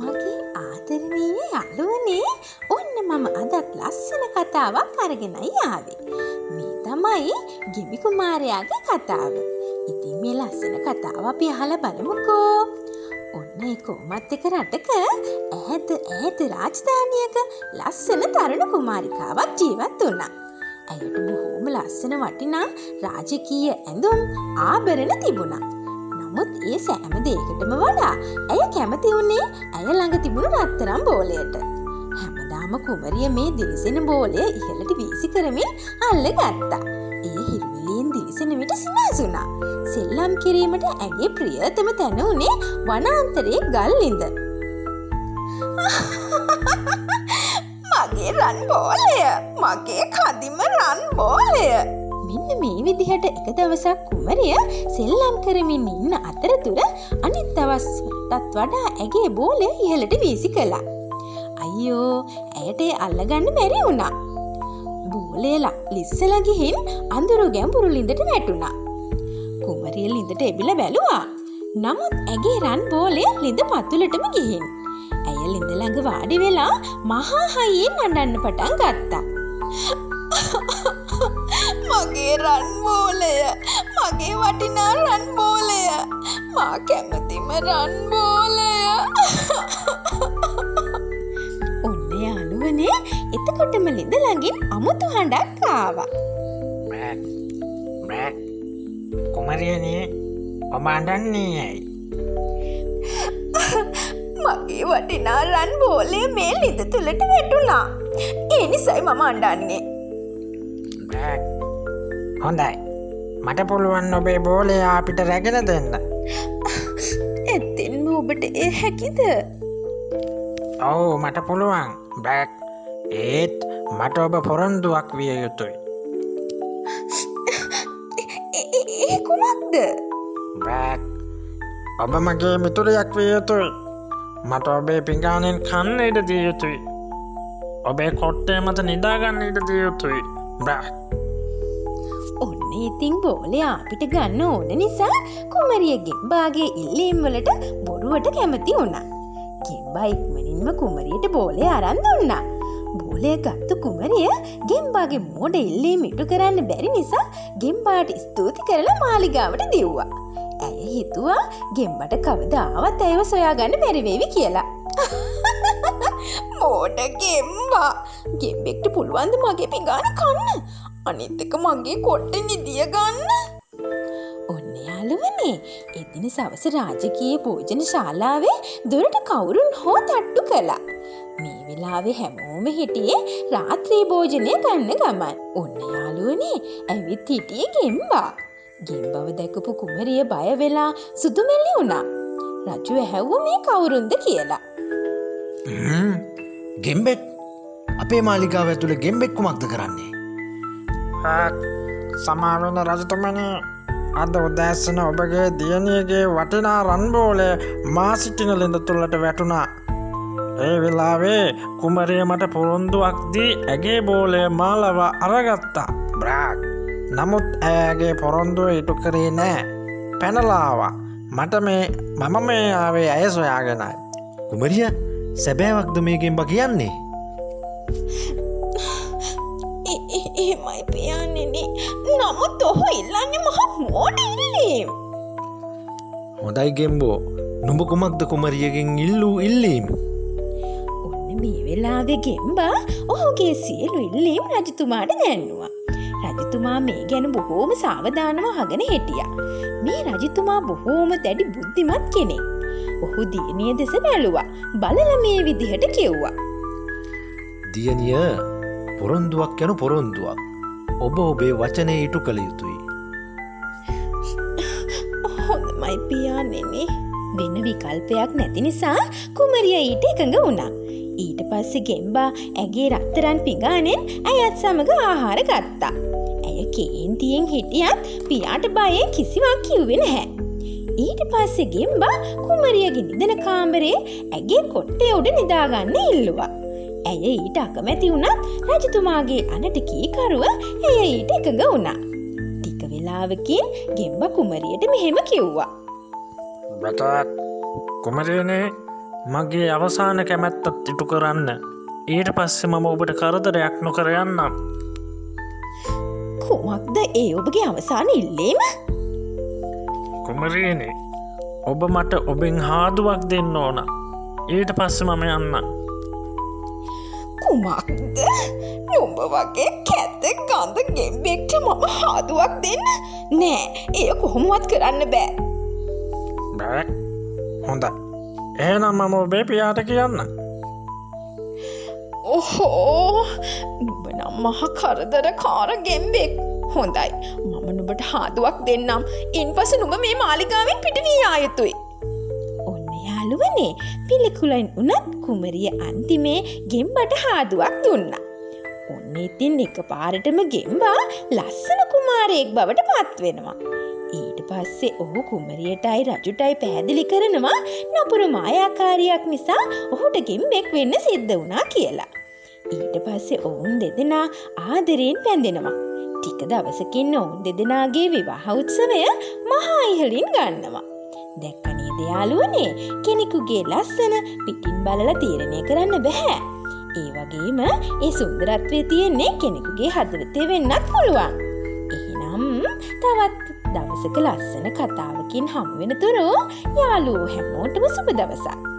මගේ ආදරණීය යාළුවනේ, ඔන්න මම අදත් ලස්සන කතාවක් අරගෙනයි ආවේ. මේ තමයි ගෙඹි කුමාරයාගේ කතාව. ඉතින් මේ ලස්සන කතාව අපි අහලා බලමුකෝ. ඔන්න ඒ කොමත් එක රටක ඈත රාජධානියක ලස්සන තරුණ කුමාරිකාවක් ජීවත් වුණා. ඇයට බොහෝම ලස්සන වටිනා රාජකීය ඇඳුම් ආභරණ තිබුණා. නමුත් ඒ සෑම දෙයකටම වඩා ඇය කැමති වුණේ ඇය ළඟ තිබුණු රත්තරන් බෝලයට. හැමදාම කුමරිය මේ දිලිසෙන බෝලය ඉහළට වීසි කරමින් අල්ලගත්තා. ඒ හිරිවිලියෙන් දිලිසෙන විට සිනාසුණා. සෙල්ලම් කිරීමට ඇගේ ප්‍රියතම තැන උනේ වනාන්තරයේ ගල්ලිඳ. මගේ රන් බෝලය! මගේ කදිම රන් බෝලය! මෙන්න මේ විදිහට එක දවසක් කුමරිය සෙල්ලම් කරමින් ඉන්න අතරතුර අනිත් දවස්වලටත් වඩා ඇගේ බෝලය ඉහළට වීසි කළා. අයියෝ, ඇයට අල්ලගන්න බැරි වුණා. බෝලය ලිස්සලා ගිහින් අඳුරු ගැඹුරු ලිඳට වැටුණා. කුමරිය ලිඳට එබිලා බැලුවා. නමුත් ඇගේ රන් බෝලය ලිඳ පතුලටම ගිහින්. ඇය ලිඳ ළඟ වාඩි වෙලා මහා හයියෙන් අඬන්න පටන් ගත්තා. මගේ රන් බෝලය! මගේ වටිනා රන් බෝලය! මා කැමතිම රන් බෝලය! ඔන්න යාළුවනේ, එතකොටම ලිඳ ළඟින් අමුතු හඬක් ආවා. කුමරියනේ, ඔබ අඬන්නේ ඇයි? මගේ වටිනා රන් බෝලය මේ ලිඳ තුලට වැටුණා. ඒ නිසයි මම අඬන්නේ. හොඳයි, මට පුළුවන් ඔබේ බෝලය අපිට රැගෙන දෙන්න. ඇත්තෙන්ම ඔබට ඒ හැකිද? ඔව්, මට පුළුවන්. බ්‍රැක්, ඒත් මට ඔබ පොරොන්දුවක් විය යුතුයි. ඒ කුමක්ද? බ්‍රැක්, ඔබ මගේ මිතුරියක් විය යුතුයි. මට ඔබේ පිඟානෙන් කන්න ඉඩ දිය යුතුයි. ඔබේ කොට්ටේ මත නිදාගන්න ඉඩ දිය යුතුයි. බ්‍රැක්. ඔන්න ඉතින් බෝලය අපිට ගන්න ඕන නිසා කුමරිය ගෙම්බාගේ ඉල්ලීම් වලට බොරුවට කැමති වුණා. ගෙම්බා ඉක්මනින්ම කුමරියට බෝලය අරන් දුන්නා. බෝලය ගත්තු කුමරිය ගෙම්බාගේ මෝඩ ඉල්ලීම් ඉටු කරන්න බැරි නිසා ගෙම්බාට ස්තුති කරලා මාලිගාවට දිව්වා. ඇය හිතුවා ගෙම්බට කවදාවත් ඇයව සොයාගන්න බැරි වේවි කියලා. මෝඩ ගෙම්බා! ගෙම්බෙක්ට පුළුවන් ද මගේ පිඟාන කන්න? අනිත් එක මගේ කොට්ටේ නිදිය ගන්න. ඔන්න යාළුවනේ, එදින සවස රාජකීය භෝජන ශාලාවේ දොරට කවුරුන් හෝ තට්ටු කළා. මේ වෙලාවේ හැමෝම හිටියේ රාත්‍රී භෝජනය ගන්න ගමන්. ඔන්න යාළුවනේ, ඇවිත් හිටියේ ගෙම්බා. ගෙම්බව දැකපු කුමරිය බය වෙලා සුදුමැලි වුණා. රජු ඇහැව්වා මේ කවුරුන්ද කියලා. ගෙම්බෙක්? අපේ මාලිගාව ඇතුලේ ගෙම්බෙක් කුමක්ද කරන්නේ? සමාවෙන රජතුමනි, අද උදෑසන ඔබගේ දියණියගේ වටිනා රන් බෝලය මා සිටින ළිඳ තුලට වැටුණා. ඒ වෙලාවේ කුමරිය මට පොරොන්දුවක් දී ඇගේ බෝලය මාලව අරගත්තා. බ්‍රාක්. නමුත් ඇයගේ පොරොන්දුව ඉටු කරේ නෑ. පැනලා ආවා. මම මේ ආවේ ඇය සොයාගෙනයි. කුමරිය, සැබෑවක්ද මේ ගෙම්බා කියන්නේ? එහෙමයි පියාණෙනි. නමුත් ඔහු ඉල්ලන්නේ මහා මෝඩ ඉල්ලීම්. හොඳයි ගෙම්බෝ, නුඹ කුමක්ද කුමරියගෙන් ඉල්ලූ ඉල්ලීම්? ඔන්න මේ වෙලාවේ ගෙම්බා ඔහුගේ සියලු ඉල්ලීම් රජතුමාට දැන්නුවා. රජතුමා මේ ගැන බොහෝම සාවධානව අහගෙන හිටියා. මේ රජතුමා බොහෝම දැඩි බුද්ධිමත් කෙනෙක්. ඔහු දියණිය දෙස බැලුවා. බලලා මේ විදිහට කිව්වා. දියණිය, පොරොන්දුවක් යනු පොරොන්දුවක්. ඔබ ඔබේ වචනේ ඉටු කළ යුතුයි. හොඳයි පියාණෙනි. වෙන විකල්පයක් නැති නිසා කුමරිය ඊට එකඟ වුණා. ඊට පස්සේ ගෙම්බා ඇගේ රත්තරන් පිඟානෙන් ඇයත් සමග ආහාර ගත්තා. ඇය කේන්තියෙන් හිටියත් පියාට බයෙන් කිසිවක් කිව්වේ නැහැ. ඊට පස්සේ ගෙම්බා කුමරියගේ නිදන කාමරේ ඇගේ කොට්ටේ උඩ නිදාගන්න ඉල්ලුවා. ඇය ඊට අකමැති වුණත් රජතුමාගේ අනට කීකරුව ඇය ඊට එකඟ වුණා. ටික වෙලාවකින් ගෙම්බා කුමරියට මෙහෙම කිව්වා. කුමරියනේ, මගේ අවසාන කැමැත්තත් ඉටු කරන්න. ඊට පස්සේ මම ඔබට කරදරයක් නොකර යන්නම්. කුමක්ද ඒ ඔබගේ අවසාන ඉල්ලීම? කුමරියනි, ඔබ මට ඔබෙන් හාදුවක් දෙන්න ඕන. ඊට පස්සේ මම යන්නම්. කුමක්ද? නුඹ වගේ කැත ගඳ ගෙම්බෙක්ට මම හාදුවක් දෙන්න? නෑ, එය කොහොමවත් කරන්න බෑ. බෑ. හොඳයි. එහෙනම් මම ඔබේ පියාට කියන්න. ඔහෝ, නුඹ නම් මහ කරදරකාර ගෙම්බෙක්. හොඳයි, මම නුඹට හාදුවක් දෙන්නම්. ඉන්පසු නුඹ මේ මාලිගාවෙන් පිට වී යා යුතුයි. ඔන්න යාළුවනේ, පිළිකුලෙන් උනත් කුමරිය අන්තිමේ ගෙම්බට හාදුවක් දුන්නා. ඔන්න ඉතින් එකපාරටම ගෙම්බා ලස්සන කුමාරයෙක් බවට පත් වෙනවා. ඊට පස්සේ ඔහු කුමරියටයි රජුටයි පැහැදිලි කරනවා නපුරු මායාකාරියක් නිසා ඔහුට ගෙම්බෙක් වෙන්න සිද්ධ වුණා කියලා. ඊට පස්සේ ඔවුන් දෙදෙනා ආදරයෙන් පැඳෙනවා. ටික දවසකින් ඔවුන් දෙදෙනාගේ විවාහ උත්සවය මහා ඉහළින් ගන්නවා. දැක්ක නේද යාළුවනේ, කෙනෙකුගේ ලස්සන පිටින් බලලා තීරණය කරන්න බෑ. ඒ වගේම ඒ සුන්දරත්වය තියෙන්නේ කෙනෙකුගේ හදවතේ වෙන්නත් පුළුවන්. එහෙනම් තවත් දවසක ලස්සන කතාවකින් හමු වෙනතුරු යාළුවෝ හැමෝටම සුබ දවසක්.